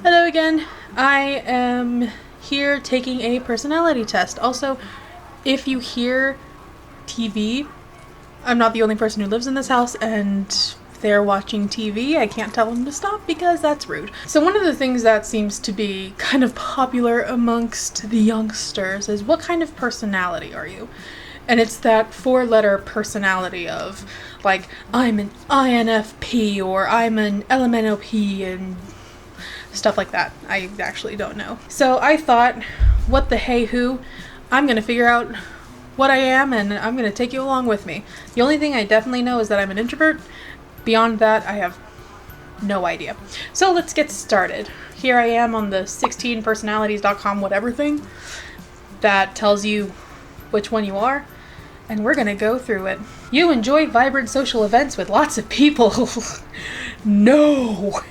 Hello again. I am here taking a personality test. Also, if you hear TV, I'm not the only person who lives in this house, and if they're watching TV, I can't tell them to stop because that's rude. So one of the things that seems to be kind of popular amongst the youngsters is, what kind of personality are you? And it's that 4-letter personality of, like, I'm an INFP or I'm an LMNOP and stuff like that. I actually don't know. So I thought, what the hey who, I'm gonna figure out what I am and I'm gonna take you along with me. The only thing I definitely know is that I'm an introvert. Beyond that, I have no idea. So let's get started. Here I am on the 16personalities.com whatever thing that tells you which one you are, and we're gonna go through it. You enjoy vibrant social events with lots of people. No!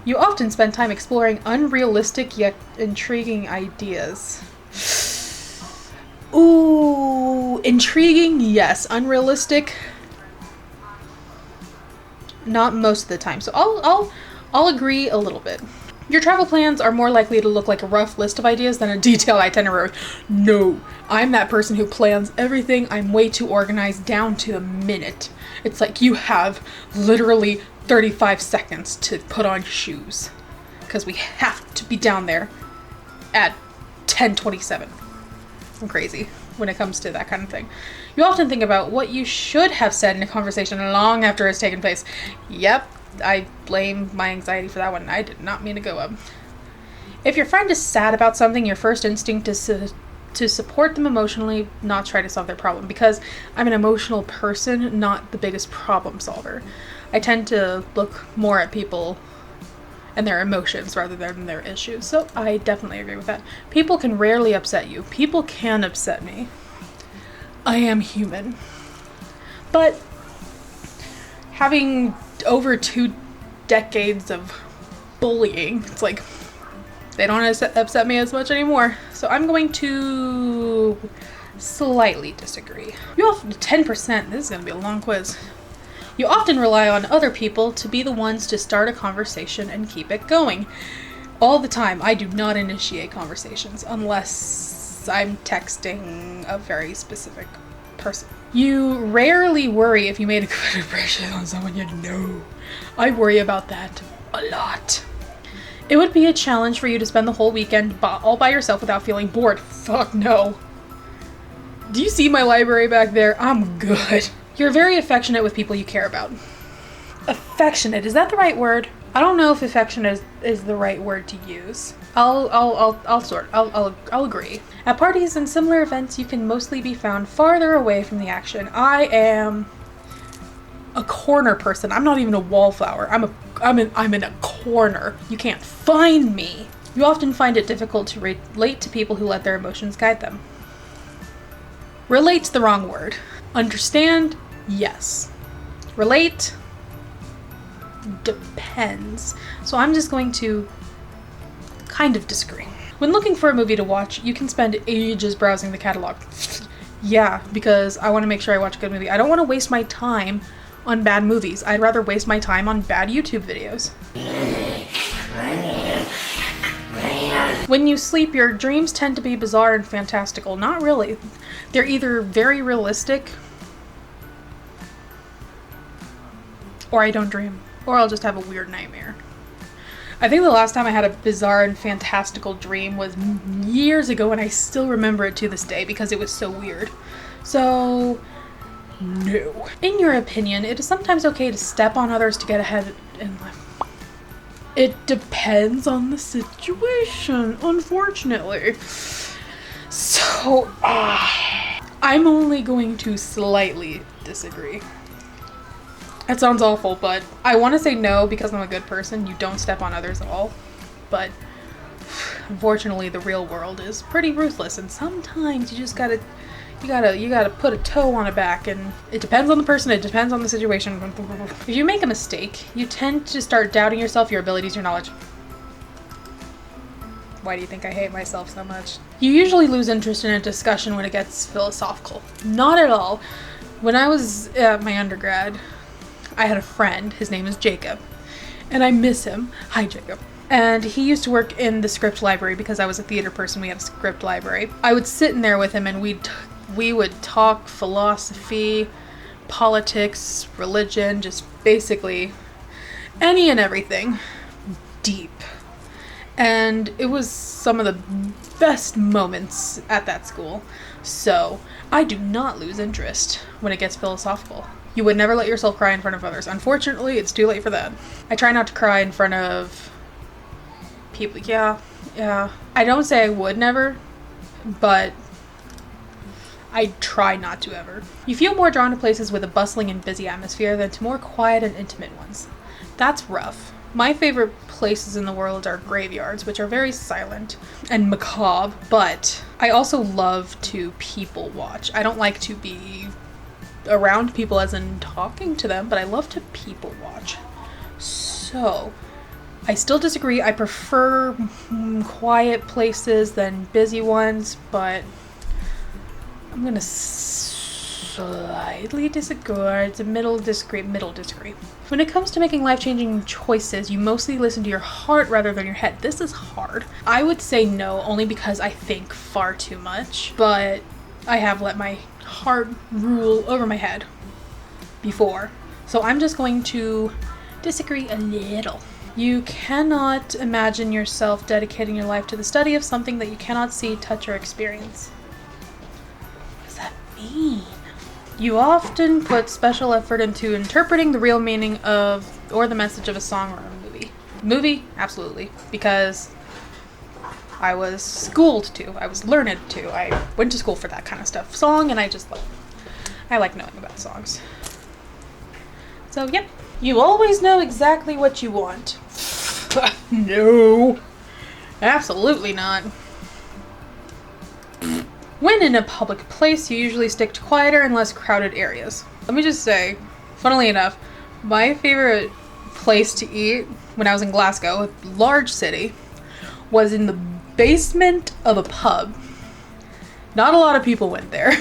You often spend time exploring unrealistic yet intriguing ideas. Ooh, intriguing, yes. Unrealistic, not most of the time. So I'll agree a little bit. Your travel plans are more likely to look like a rough list of ideas than a detailed itinerary. No, I'm that person who plans everything. I'm way too organized down to the minute. It's like you have literally 35 seconds to put on shoes because we have to be down there at 10:27. I'm crazy when it comes to that kind of thing. You often think about what you should have said in a conversation long after it's taken place. Yep, I blame my anxiety for that one. I did not mean to go up. If your friend is sad about something, your first instinct is to support them emotionally, not try to solve their problem, because I'm an emotional person, not the biggest problem solver. I tend to look more at people and their emotions rather than their issues. So I definitely agree with that. People can rarely upset you. People can upset me. I am human. But having over 2 decades of bullying, it's like they don't upset me as much anymore. So I'm going to slightly disagree. You often 10%. This is going to be a long quiz. You often rely on other people to be the ones to start a conversation and keep it going. All the time. I do not initiate conversations unless I'm texting a very specific person. You rarely worry if you made a good impression on someone you know. I worry about that a lot. It would be a challenge for you to spend the whole weekend all by yourself without feeling bored. Fuck no. Do you see my library back there? I'm good. You're very affectionate with people you care about. Affectionate, is that the right word? I don't know if affectionate is the right word to use. I'll agree. At parties and similar events, you can mostly be found farther away from the action. I am a corner person. I'm not even a wallflower. I'm in a corner. You can't find me. You often find it difficult to relate to people who let their emotions guide them. Relate's the wrong word. Understand? Yes. Relate? Depends. So I'm just going to kind of disagree. When looking for a movie to watch, you can spend ages browsing the catalog. Yeah, because I want to make sure I watch a good movie. I don't want to waste my time on bad movies. I'd rather waste my time on bad YouTube videos. When you sleep, your dreams tend to be bizarre and fantastical. Not really. They're either very realistic, or I don't dream, or I'll just have a weird nightmare. I think the last time I had a bizarre and fantastical dream was years ago, and I still remember it to this day because it was so weird. So, no. In your opinion, it is sometimes okay to step on others to get ahead in life. It depends on the situation, unfortunately. So, I'm only going to slightly disagree. It sounds awful, but I want to say no because I'm a good person. You don't step on others at all. But unfortunately, the real world is pretty ruthless, and sometimes you just gotta put a toe on a back, and it depends on the person, it depends on the situation. If you make a mistake, you tend to start doubting yourself, your abilities, your knowledge. Why do you think I hate myself so much? You usually lose interest in a discussion when it gets philosophical. Not at all. When I was at my undergrad, I had a friend, his name is Jacob, and I miss him. Hi, Jacob. And he used to work in the script library because I was a theater person. We had a script library. I would sit in there with him and we would talk philosophy, politics, religion, just basically any and everything deep. And it was some of the best moments at that school. So I do not lose interest when it gets philosophical. You would never let yourself cry in front of others. Unfortunately, it's too late for that. I try not to cry in front of people. Yeah. I don't say I would never, but I try not to ever. You feel more drawn to places with a bustling and busy atmosphere than to more quiet and intimate ones. That's rough. My favorite places in the world are graveyards, which are very silent and macabre, but I also love to people watch. I don't like to be around people as in talking to them, but I love to people watch. So, I still disagree. I prefer quiet places than busy ones, but I'm gonna slightly disagree. It's a middle disagree. When it comes to making life-changing choices, you mostly listen to your heart rather than your head. This is hard. I would say no, only because I think far too much, but I have let my heart rule over my head before. So I'm just going to disagree a little. You cannot imagine yourself dedicating your life to the study of something that you cannot see, touch, or experience. What does that mean? You often put special effort into interpreting the real meaning of or the message of a song or a movie. Movie? Absolutely. Because I was schooled to. I was learned to. I went to school for that kind of stuff. Song, and I like knowing about songs. So, yep. You always know exactly what you want. No. Absolutely not. When in a public place, you usually stick to quieter and less crowded areas. Let me just say, funnily enough, my favorite place to eat when I was in Glasgow, a large city, was in the basement of a pub. Not a lot of people went there.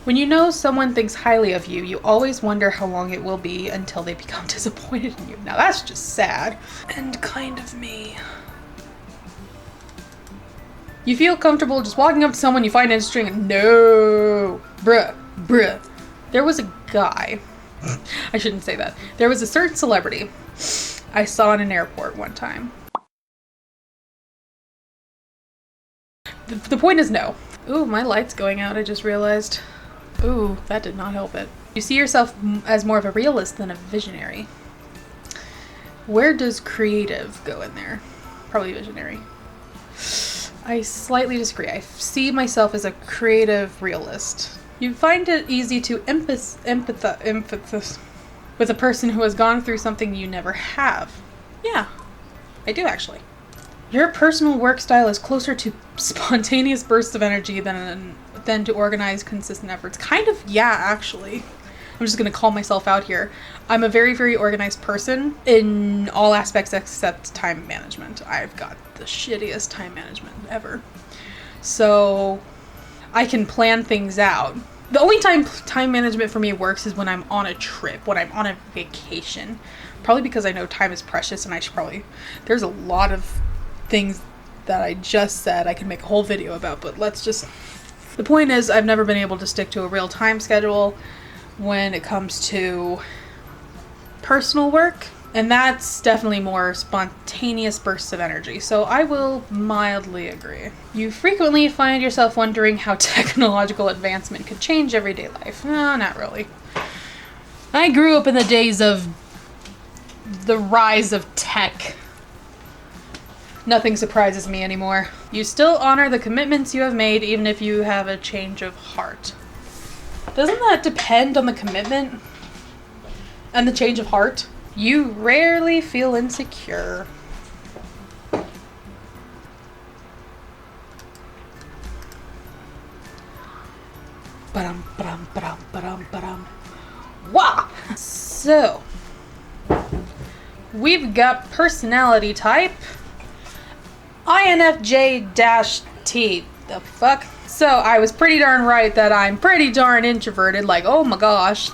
When you know someone thinks highly of you, you always wonder how long it will be until they become disappointed in you. Now that's just sad. And kind of me. You feel comfortable just walking up to someone you find interesting and no. Bruh. There was a guy. I shouldn't say that. There was a certain celebrity I saw in an airport one time. The point is no. Ooh, my light's going out, I just realized. Ooh, that did not help it. You see yourself as more of a realist than a visionary. Where does creative go in there? Probably visionary. I slightly disagree. I see myself as a creative realist. You find it easy to empathize with a person who has gone through something you never have. Yeah, I do actually. Your personal work style is closer to spontaneous bursts of energy than to organized, consistent efforts. Kind of, yeah, actually. I'm just going to call myself out here. I'm a very, very organized person in all aspects except time management. I've got the shittiest time management ever. So I can plan things out. The only time management for me works is when I'm on a trip, when I'm on a vacation. Probably because I know time is precious and there's a lot of things that I just said I can make a whole video about, but the point is I've never been able to stick to a real time schedule when it comes to personal work, and that's definitely more spontaneous bursts of energy, so I will mildly agree. You frequently find yourself wondering how technological advancement could change everyday life. No, not really. I grew up in the days of the rise of tech. Nothing surprises me anymore. You still honor the commitments you have made even if you have a change of heart. Doesn't that depend on the commitment and the change of heart? You rarely feel insecure. Wah! So, we've got personality type. INFJ-T. The fuck? So, I was pretty darn right that I'm pretty darn introverted. Like, oh my gosh.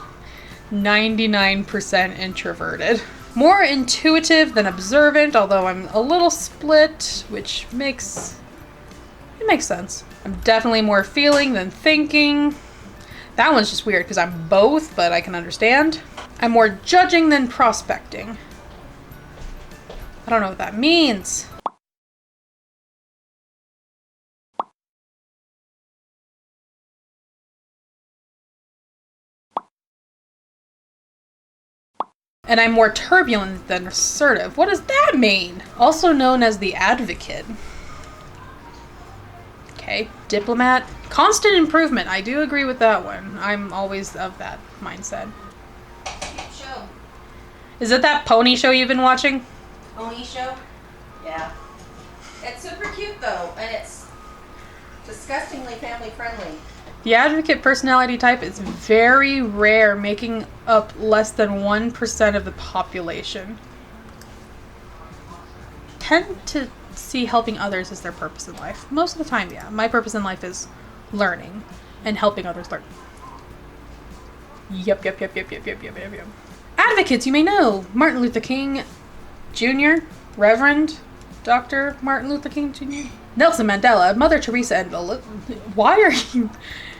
99% introverted. More intuitive than observant, although I'm a little split, which makes sense. I'm definitely more feeling than thinking. That one's just weird because I'm both, but I can understand. I'm more judging than prospecting. I don't know what that means. And I'm more turbulent than assertive. What does that mean? Also known as the advocate. Okay, diplomat. Constant improvement. I do agree with that one. I'm always of that mindset. Cute show. Is it that pony show you've been watching? Pony show? Yeah. It's super cute though, and it's disgustingly family friendly. The advocate personality type is very rare, making up less than 1% of the population. Tend to see helping others as their purpose in life. Most of the time, yeah. My purpose in life is learning and helping others learn. Yep. Advocates, you may know. Martin Luther King Jr., Reverend Dr. Martin Luther King Jr., Nelson Mandela, Mother Teresa, and why are you...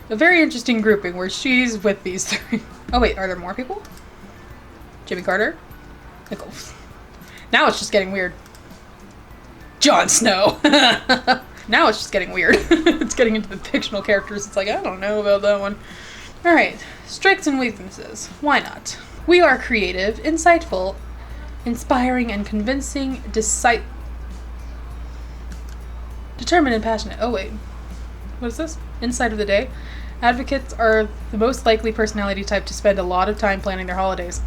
A very interesting grouping where she's with these three. Oh wait, are there more people? Jimmy Carter? Nichols. Now it's just getting weird. Jon Snow. Now it's just getting weird. It's getting into the fictional characters. It's like, I don't know about that one. Alright, strengths and weaknesses. Why not? We are creative, insightful, inspiring, and convincing, determined and passionate. Oh wait. What is this? Insight of the day. Advocates are the most likely personality type to spend a lot of time planning their holidays.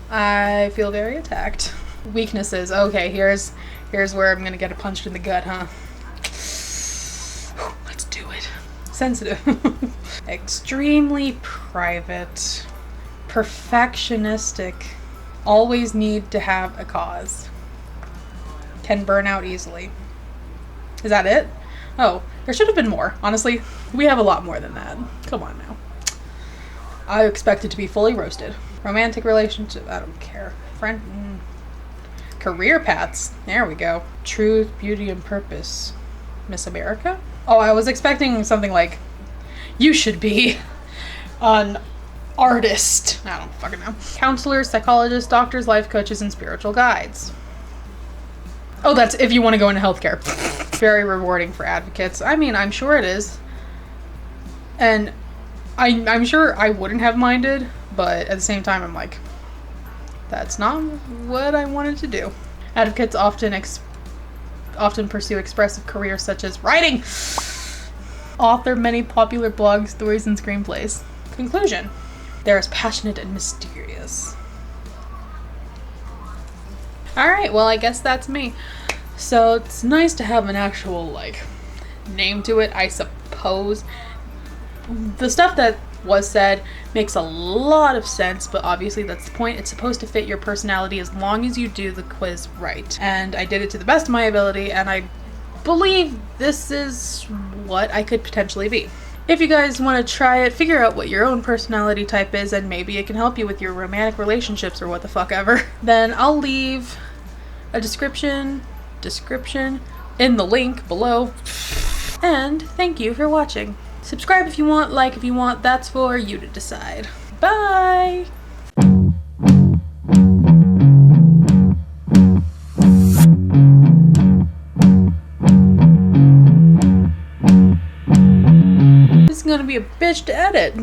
I feel very attacked. Weaknesses. Okay, here's where I'm gonna get punched in the gut, huh? Let's do it. Sensitive. Extremely private. Perfectionistic. Always need to have a cause. Can burn out easily. Is that it? Oh, there should have been more. Honestly, we have a lot more than that. Come on now. I expect it to be fully roasted. Romantic relationship, I don't care. Career paths, there we go. Truth, beauty, and purpose. Miss America? Oh, I was expecting something like, you should be an artist. I don't fucking know. Counselors, psychologists, doctors, life coaches, and spiritual guides. Oh, that's if you want to go into healthcare. Very rewarding for advocates. I mean, I'm sure it is. And I'm sure I wouldn't have minded, but at the same time, I'm like, that's not what I wanted to do. Advocates often pursue expressive careers such as writing, author many popular blogs, stories, and screenplays. Conclusion. They're as passionate and mysterious. Alright, well, I guess that's me. So it's nice to have an actual, like, name to it, I suppose. The stuff that was said makes a lot of sense, but obviously that's the point. It's supposed to fit your personality as long as you do the quiz right. And I did it to the best of my ability, and I believe this is what I could potentially be. If you guys want to try it, figure out what your own personality type is, and maybe it can help you with your romantic relationships or what the fuck ever, then I'll leave a description in the link below. And thank you for watching. Subscribe if you want, like if you want, that's for you to decide. Bye! This is gonna be a bitch to edit.